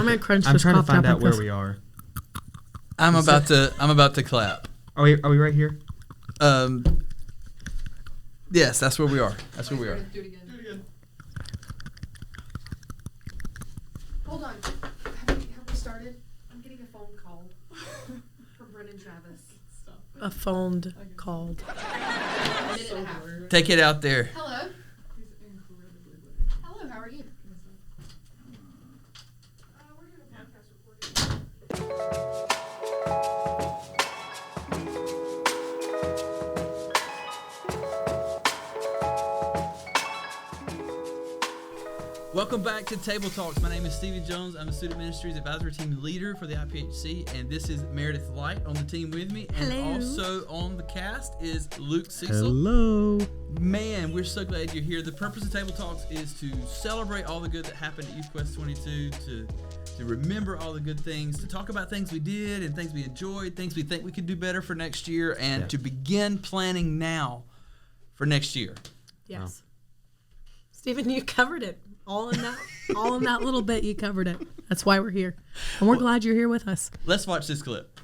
I'm gonna crunch I'm this trying to coffee find up out where we are. I'm about to clap. Are we right here? Yes, that's where we are. That's where we are. Do it again. Hold on. Have we started? I'm getting a phone call from Brennan Travis. A phoned called. A minute and a half. Take it out there. Hello. Hello, how are you? We're doing a podcast recording. Welcome back to Table Talks. My name is Stephen Jones. I'm a Student Ministries Advisory Team Leader for the IPHC, and this is Meredith Light on the team with me. And Hello. also on the cast is Luke Cecil. Hello. Man, we're so glad you're here. The purpose of Table Talks is to celebrate all the good that happened at Youth Quest 22, to remember all the good things, to talk about things we did and things we enjoyed, things we think we could do better for next year, and to begin planning now for next year. Yes. Wow. Stephen, you covered it. All in that little bit, you covered it. That's why we're here. And we're glad you're here with us. Let's watch this clip.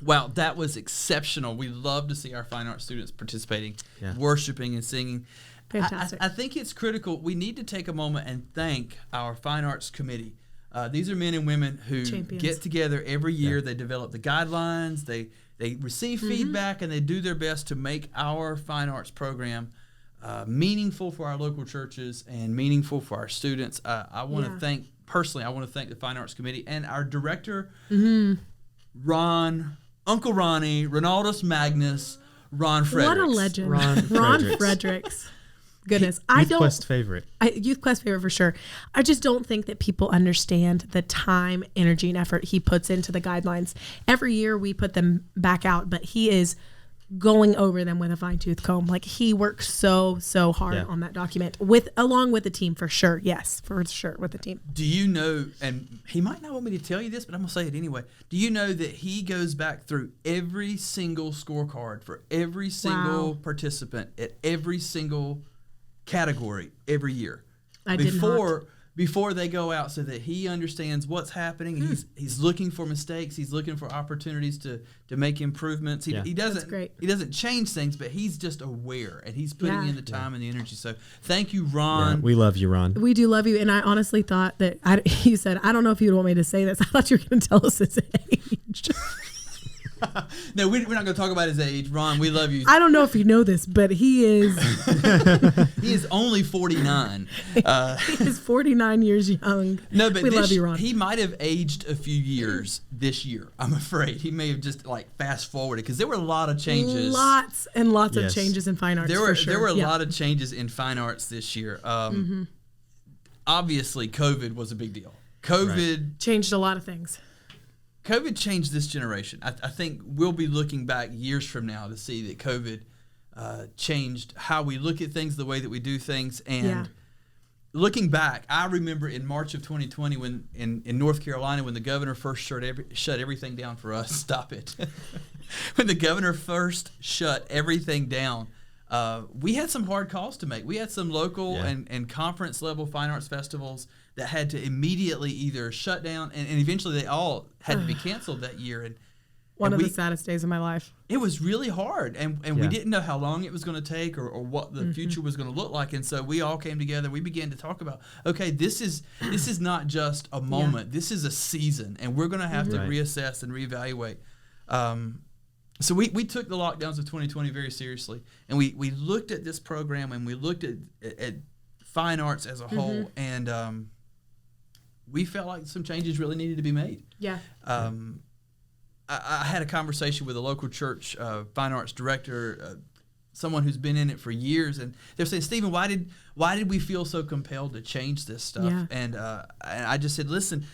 Wow, that was exceptional. We love to see our fine arts students participating, worshiping and singing. Fantastic. I think it's critical. We need to take a moment and thank our fine arts committee. These are men and women who get together every year. They develop the guidelines. They receive feedback, and they do their best to make our fine arts program meaningful for our local churches and meaningful for our students. I want to thank, personally, I want to thank the fine arts committee and our director, Ron, Uncle Ronnie, Ronaldus Magnus, Ron Fredericks. What a legend. Ron Fredericks. Goodness. Youth Quest favorite. Youth Quest favorite for sure. I just don't think that people understand the time, energy, and effort he puts into the guidelines. Every year we put them back out, but he is going over them with a fine-tooth comb. Like, he works so hard on that document along with the team, for sure. Yes, for sure, with the team. Do you know, and he might not want me to tell you this, but I'm going to say it anyway. Do you know that he goes back through every single scorecard for every single participant at every single category every year? I did not. Before they go out, so that he understands what's happening. He's looking for mistakes. He's looking for opportunities to make improvements. He doesn't change things, but he's just aware, and he's putting in the time and the energy. So thank you, Ron. Yeah, we love you, Ron. We do love you, and I honestly thought that you said, I don't know if you'd want me to say this. I thought you were going to tell us his age. No, we're not going to talk about his age. Ron, we love you. I don't know if you know this, but he is... He is only 49. He is 49 years young. No, but we love you, Ron. He might have aged a few years this year, I'm afraid. He may have just fast forwarded, because there were a lot of changes. Lots and lots of changes in fine arts, There were a yeah. lot of changes in fine arts this year. Obviously, COVID was a big deal. COVID changed a lot of things. COVID changed this generation. I think we'll be looking back years from now to see that COVID changed how we look at things, the way that we do things. And looking back, I remember in March of 2020 when in North Carolina, when the governor first shut everything down for us. Stop it. When the governor first shut everything down, we had some hard calls to make. We had some local and conference level fine arts festivals that had to immediately either shut down, and eventually they all had to be canceled that year. And One of the saddest days of my life. It was really hard, and we didn't know how long it was going to take or what the future was going to look like. And so we all came together. We began to talk about, okay, this is not just a moment. This is a season, and we're going to have to reassess and reevaluate. So we took the lockdowns of 2020 very seriously, and we looked at this program, and we looked at fine arts as a whole, and we felt like some changes really needed to be made. Yeah. I had a conversation with a local church fine arts director someone who's been in it for years, and they're saying, Stephen, why did we feel so compelled to change this stuff? Yeah. And I just said, listen,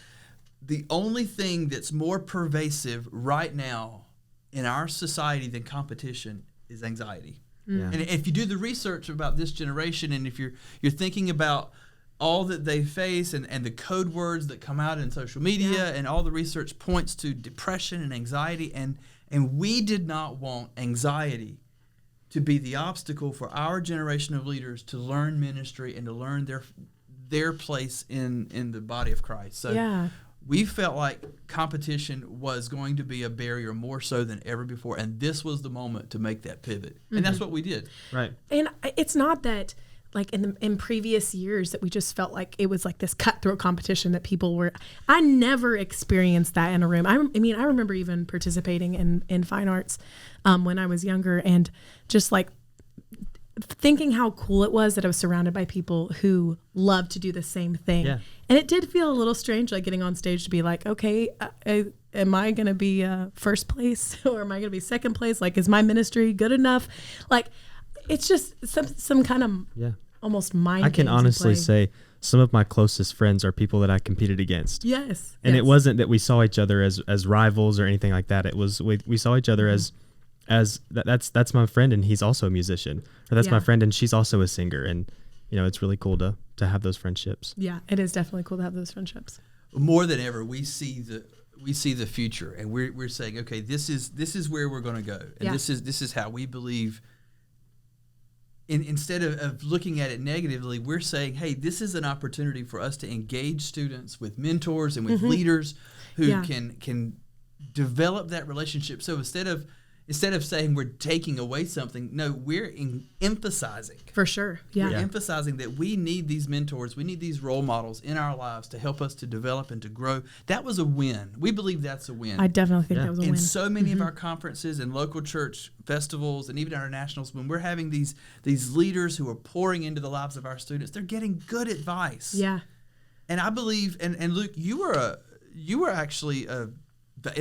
the only thing that's more pervasive right now in our society than competition is anxiety. Yeah. And if you do the research about this generation, and if you're thinking about all that they face and the code words that come out in social media, and all the research points to depression and anxiety, and we did not want anxiety to be the obstacle for our generation of leaders to learn ministry and to learn their place in the body of Christ. So we felt like competition was going to be a barrier more so than ever before, and this was the moment to make that pivot. And that's what we did. Right. And it's not that like in previous years that we just felt like it was like this cutthroat competition that people were. I never experienced that in a room. I mean, I remember even participating in fine arts when I was younger, and just like thinking how cool it was that I was surrounded by people who loved to do the same thing. Yeah. And it did feel a little strange, like getting on stage to be like, okay, am I going to be first place or am I going to be second place? Like, is my ministry good enough? Like, it's just some kind of almost mind. I can honestly say some of my closest friends are people that I competed against. Yes. And it wasn't that we saw each other as rivals or anything like that. It was we saw each other as that's my friend and he's also a musician, or that's my friend and she's also a singer, and it's really cool to have those friendships. Yeah, it is definitely cool to have those friendships. More than ever, we see the future, and we're saying, okay, this is where we're going to go, and this is how we believe. Instead of looking at it negatively, we're saying, hey, this is an opportunity for us to engage students with mentors and with leaders who can develop that relationship. So instead of saying we're taking away something, no, we're emphasizing. For sure. Yeah. We're emphasizing that we need these mentors, we need these role models in our lives to help us to develop and to grow. That was a win. We believe that's a win. I definitely think that was a win. In so many of our conferences and local church festivals and even our nationals, when we're having these leaders who are pouring into the lives of our students, they're getting good advice. Yeah. And I believe, and Luke, you were actually an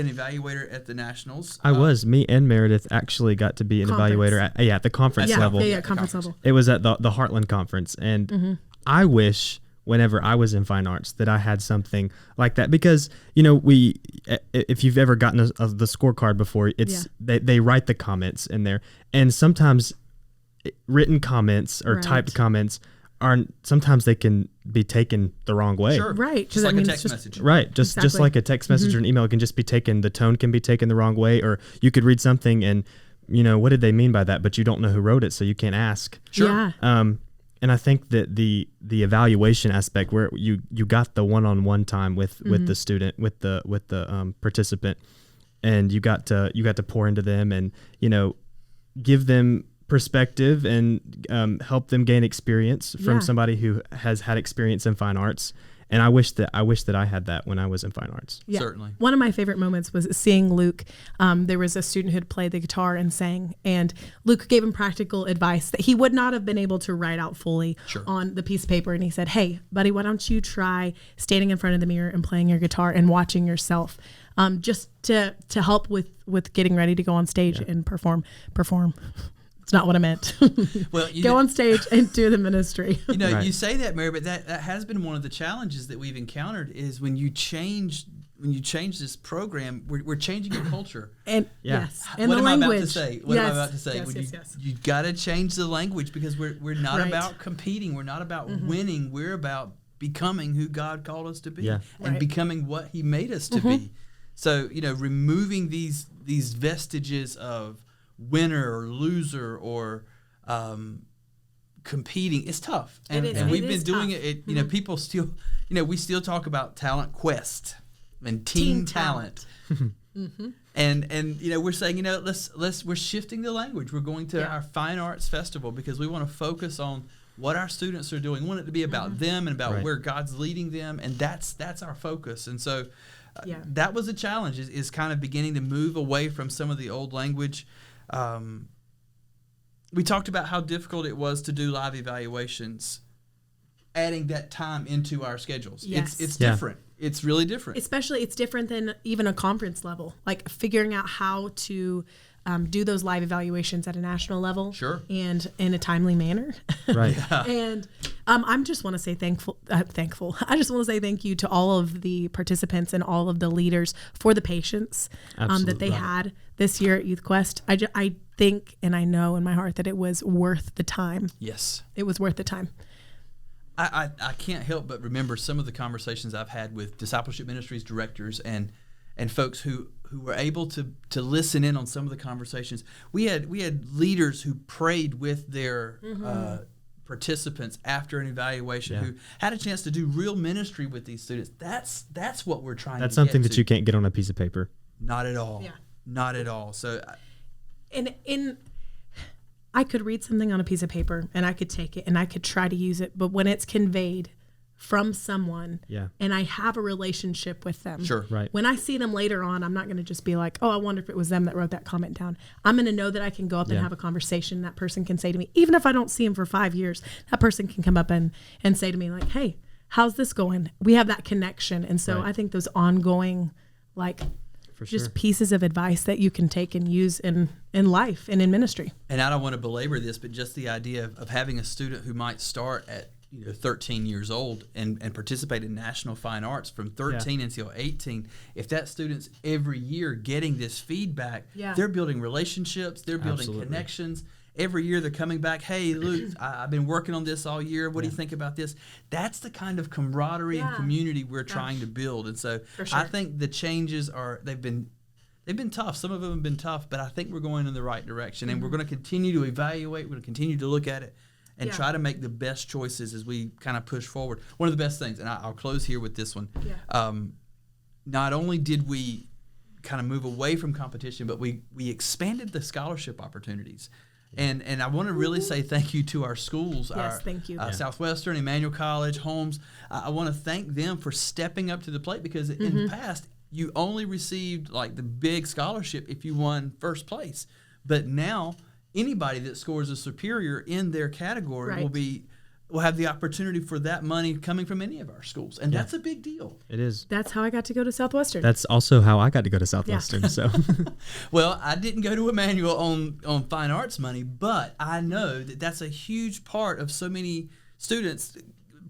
evaluator at the Nationals. I was. Me and Meredith actually got to be an evaluator at the conference level. Yeah, conference level. It was at the Heartland Conference. And I wish whenever I was in fine arts that I had something like that, because, if you've ever gotten the scorecard before, they write the comments in there. And sometimes written comments or typed comments sometimes they can be taken the wrong way. Sure. Right. Just like a text message. Right. Just like a text message or an email, it can just be taken, the tone can be taken the wrong way, or you could read something and, what did they mean by that? But you don't know who wrote it, so you can't ask. Sure. Yeah. And I think that the evaluation aspect where you got the one-on-one time with the student, with the participant, and you got to pour into them and, give them perspective and help them gain experience from somebody who has had experience in fine arts. And I wish that I had that when I was in fine arts. Yeah. Certainly. One of my favorite moments was seeing Luke. There was a student who had played the guitar and sang, and Luke gave him practical advice that he would not have been able to write out fully on the piece of paper. And he said, "Hey, buddy, why don't you try standing in front of the mirror and playing your guitar and watching yourself, just to help with getting ready to go on stage and perform." It's not what I meant. Well, go on stage and do the ministry. You say that, Mary, but that has been one of the challenges that we've encountered is when you change this program, we're changing your culture. And yes, and what the am language. I about to say? What am I about to say? Yes. You got to change the language, because we're not about competing. We're not about winning. We're about becoming who God called us to be and becoming what He made us to be. So, removing these vestiges of winner or loser or competing, it's tough, and we've been doing it. People still, we still talk about talent quest and team talent. And we're saying, we're shifting the language. We're going to our fine arts festival because we want to focus on what our students are doing. We want it to be about them and about where God's leading them, and that's our focus. And so that was a challenge, is kind of beginning to move away from some of the old language. We talked about how difficult it was to do live evaluations, adding that time into our schedules. Yes. It's different. It's really different. Especially, it's different than even a conference level, like figuring out how to do those live evaluations at a national level, Sure. and in a timely manner. Right. And I'm just want to say thankful. I just want to say thank you to all of the participants and all of the leaders for the patience that they had this year at Youth Quest. I think and I know in my heart that it was worth the time. Yes. It was worth the time. I can't help but remember some of the conversations I've had with discipleship ministries directors and folks who were able to listen in on some of the conversations. We had leaders who prayed with their participants after an evaluation, who had a chance to do real ministry with these students. That's what we're trying to get to. That's something that you can't get on a piece of paper. Not at all. Yeah. Not at all. So I could read something on a piece of paper and I could take it and I could try to use it, but when it's conveyed from someone and I have a relationship with them, sure, right. When I see them later on, I'm not going to just be like, oh, I wonder if it was them that wrote that comment down. I'm going to know that I can go up and have a conversation. That person can say to me, even if I don't see him for 5 years, that person can come up and say to me like, hey, how's this going? We have that connection. And so I think those ongoing, like, just pieces of advice that you can take and use in life and in ministry. And I don't want to belabor this, but just the idea of having a student who might start at 13 years old and participate in National Fine Arts from 13 until 18, if that student's every year getting this feedback, they're building relationships, they're building connections. Every year they're coming back, hey, Luke, I've been working on this all year. What do you think about this? That's the kind of camaraderie and community we're trying to build. And so I think the changes they've been tough. Some of them have been tough, but I think we're going in the right direction. And we're going to continue to evaluate. We're going to continue to look at it and try to make the best choices as we kind of push forward. One of the best things, and I'll close here with this one. Not only did we kind of move away from competition, but we expanded the scholarship opportunities. And I want to really say thank you to our schools. Thank you. Southwestern, Emmanuel College, Holmes. I want to thank them for stepping up to the plate, because in the past, you only received like the big scholarship if you won first place. But now anybody that scores a superior in their category will have the opportunity for that money coming from any of our schools. And that's a big deal. It is. That's how I got to go to Southwestern. That's also how I got to go to Southwestern. So, well, I didn't go to Emmanuel on fine arts money, but I know that that's a huge part of so many students'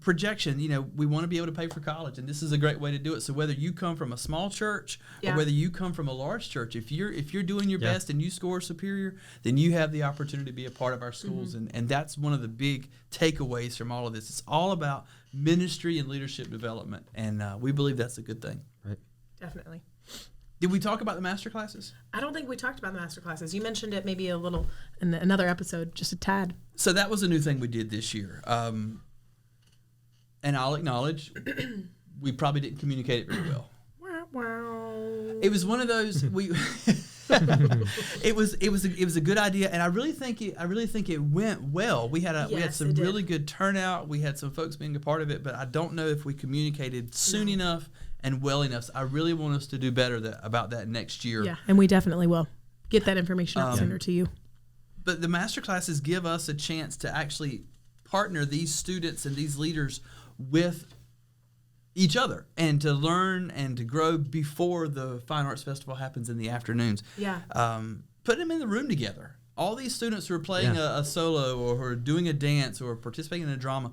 projection. We want to be able to pay for college, and this is a great way to do it. So whether you come from a small church or whether you come from a large church, if you're doing your best and you score superior, then you have the opportunity to be a part of our schools. And that's one of the big takeaways from all of this. It's all about ministry and leadership development, and we believe that's a good thing. Right. Definitely. Did we talk about the master classes? I don't think we talked about the master classes. You mentioned it maybe a little in another episode, just a tad. So that was a new thing we did this year. And I'll acknowledge we probably didn't communicate it very well. It was one of those it was a good idea, and I really think it went well. We had some really good turnout. We had some folks being a part of it, but I don't know if we communicated soon enough and well enough. So I really want us to do better about that next year. Yeah, and we definitely will get that information out sooner to you. But the master classes give us a chance to actually partner these students and these leaders with each other and to learn and to grow before the Fine Arts Festival happens in the afternoons. Yeah. Put them in the room together. All these students who are playing a solo or who are doing a dance or participating in a drama,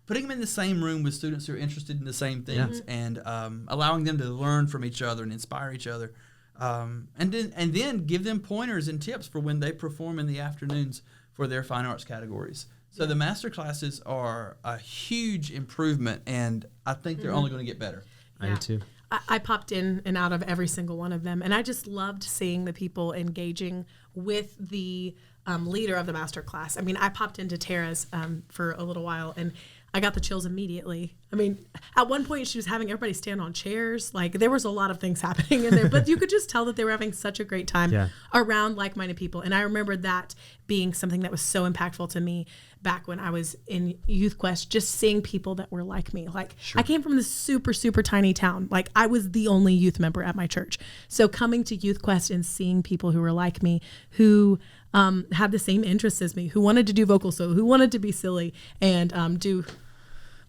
putting them in the same room with students who are interested in the same things and allowing them to learn from each other and inspire each other. And then give them pointers and tips for when they perform in the afternoons for their fine arts categories. So the master classes are a huge improvement, and I think they're only going to get better. I do too. I popped in and out of every single one of them, and I just loved seeing the people engaging with the leader of the master class. I mean, I popped into Tara's for a little while, and I got the chills immediately. I mean, at one point she was having everybody stand on chairs. Like, there was a lot of things happening in there, but you could just tell that they were having such a great time around like-minded people. And I remember that being something that was so impactful to me back when I was in Youth Quest, just seeing people that were like me. Like, I came from this super, super tiny town. Like, I was the only youth member at my church. So coming to Youth Quest and seeing people who were like me, who had the same interests as me, who wanted to do vocal solo, who wanted to be silly and do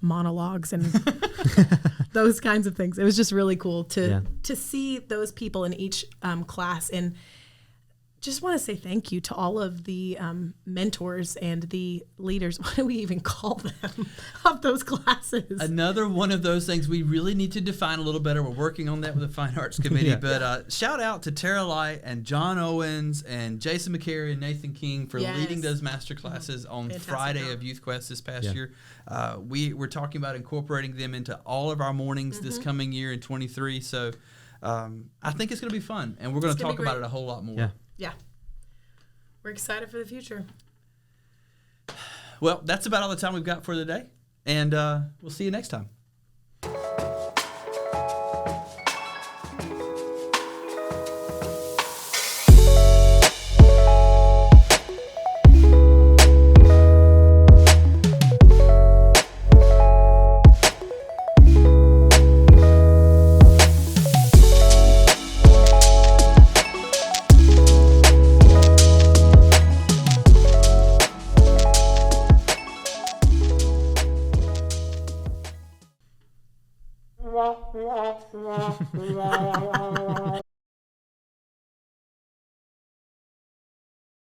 monologues and those kinds of things. It was just really cool to see those people in each class. And just want to say thank you to all of the mentors and the leaders. What do we even call them of those classes? Another one of those things we really need to define a little better. We're working on that with the Fine Arts Committee. Yeah. But shout out to Tara Light and John Owens and Jason McCary and Nathan King for leading those master classes on Fantastic Friday job. of Youth Quest this past Yeah. year. We're talking about incorporating them into all of our mornings this coming year in 23. So I think it's going to be fun, and we're going to gonna talk be about great. it a whole lot more. Yeah. Yeah. We're excited for the future. Well, that's about all the time we've got for today, and we'll see you next time. La la la la la la